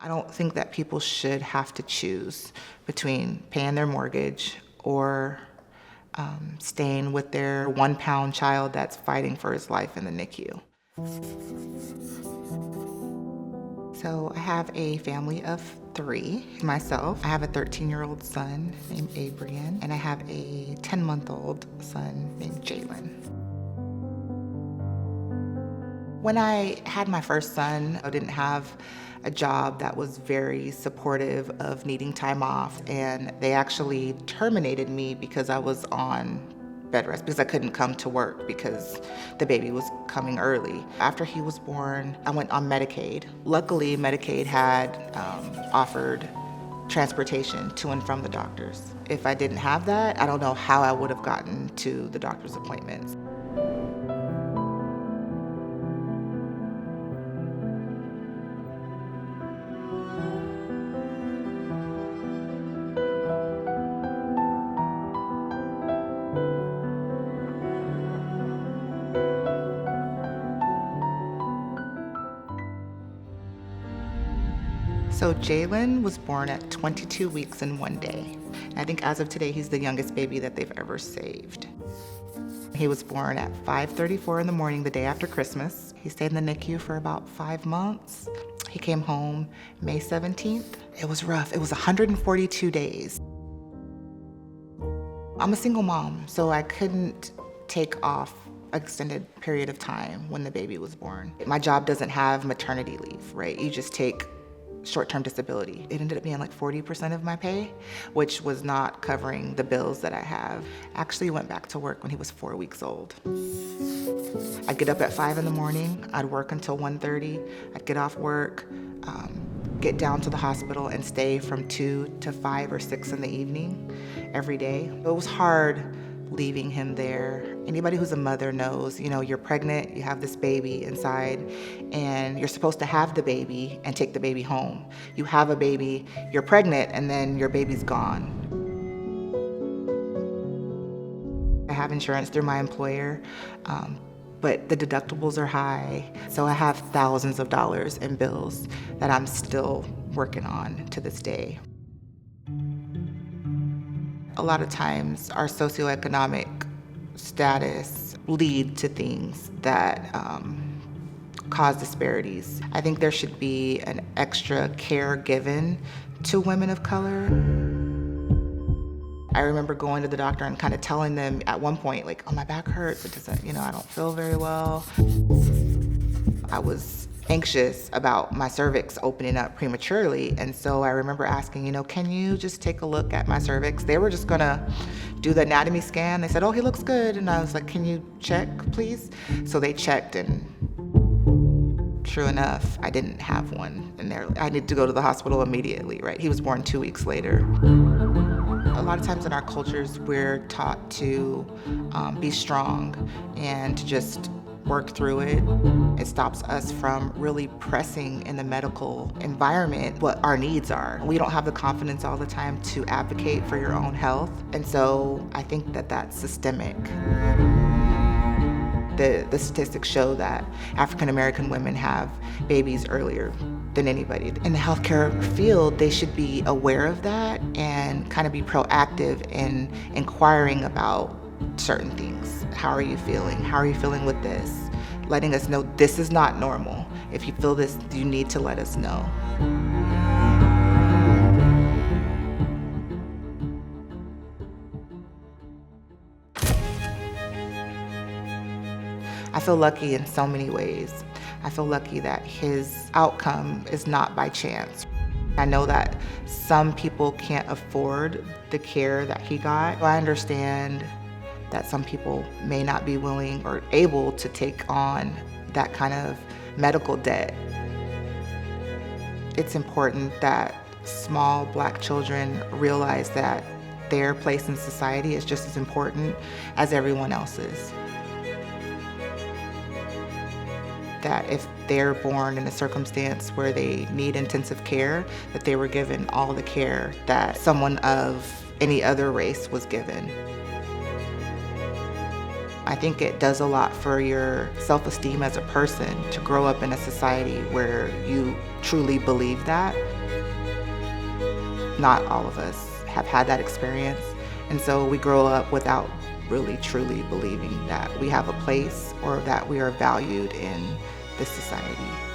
I don't think that people should have to choose between paying their mortgage or staying with their 1-pound child that's fighting for his life in the NICU. So I have a family of 3. Myself, I have a 13-year-old son named Abrian, and I have a 10-month-old son named Jalen. When I had my first son, I didn't have a job that was very supportive of needing time off, and they actually terminated me because I was on bed rest because I couldn't come to work because the baby was coming early. After he was born, I went on Medicaid. Luckily, Medicaid had offered transportation to and from the doctors. If I didn't have that, I don't know how I would have gotten to the doctor's appointments. So Jalen was born at 22 weeks and 1 day. I think as of today, he's the youngest baby that they've ever saved. He was born at 5:34 in the morning the day after Christmas. He stayed in the NICU for about 5 months. He came home May 17th. It was rough. It was 142 days. I'm a single mom, so I couldn't take off an extended period of time when the baby was born. My job doesn't have maternity leave, right? You just take short-term disability. It ended up being like 40% of my pay, which was not covering the bills that I have. I actually went back to work when he was 4 weeks old. I'd get up at 5 in the morning, I'd work until 1:30, I'd get off work, get down to the hospital and stay from 2 to 5 or 6 in the evening every day. It was hard leaving him there. Anybody who's a mother knows, you're pregnant, you have this baby inside, and you're supposed to have the baby and take the baby home. You have a baby, you're pregnant, and then your baby's gone. I have insurance through my employer, but the deductibles are high, so I have thousands of dollars in bills that I'm still working on to this day. A lot of times our socioeconomic status lead to things that cause disparities. I think there should be an extra care given to women of color. I remember going to the doctor and kind of telling them at one point, like, oh, my back hurts, it doesn't, I don't feel very well. I was anxious about my cervix opening up prematurely, and so I remember asking, can you just take a look at my cervix? They were just gonna do the anatomy scan. They said, oh, he looks good, and I was like, can you check, please? So they checked, and true enough, I didn't have one, and I needed to go to the hospital immediately, right? He was born 2 weeks later. A lot of times in our cultures, we're taught to be strong and to just work through it. It stops us from really pressing in the medical environment what our needs are. We don't have the confidence all the time to advocate for your own health, and so I think that that's systemic. The statistics show that African American women have babies earlier than anybody. In the healthcare field, they should be aware of that and kind of be proactive in inquiring about certain things. How are you feeling? How are you feeling with this? Letting us know this is not normal. If you feel this, you need to let us know. I feel lucky in so many ways. I feel lucky that his outcome is not by chance. I know that some people can't afford the care that he got. I understand that some people may not be willing or able to take on that kind of medical debt. It's important that small Black children realize that their place in society is just as important as everyone else's. That if they're born in a circumstance where they need intensive care, that they were given all the care that someone of any other race was given. I think it does a lot for your self-esteem as a person to grow up in a society where you truly believe that. not all of us have had that experience. And so we grow up without really truly believing that we have a place or that we are valued in this society.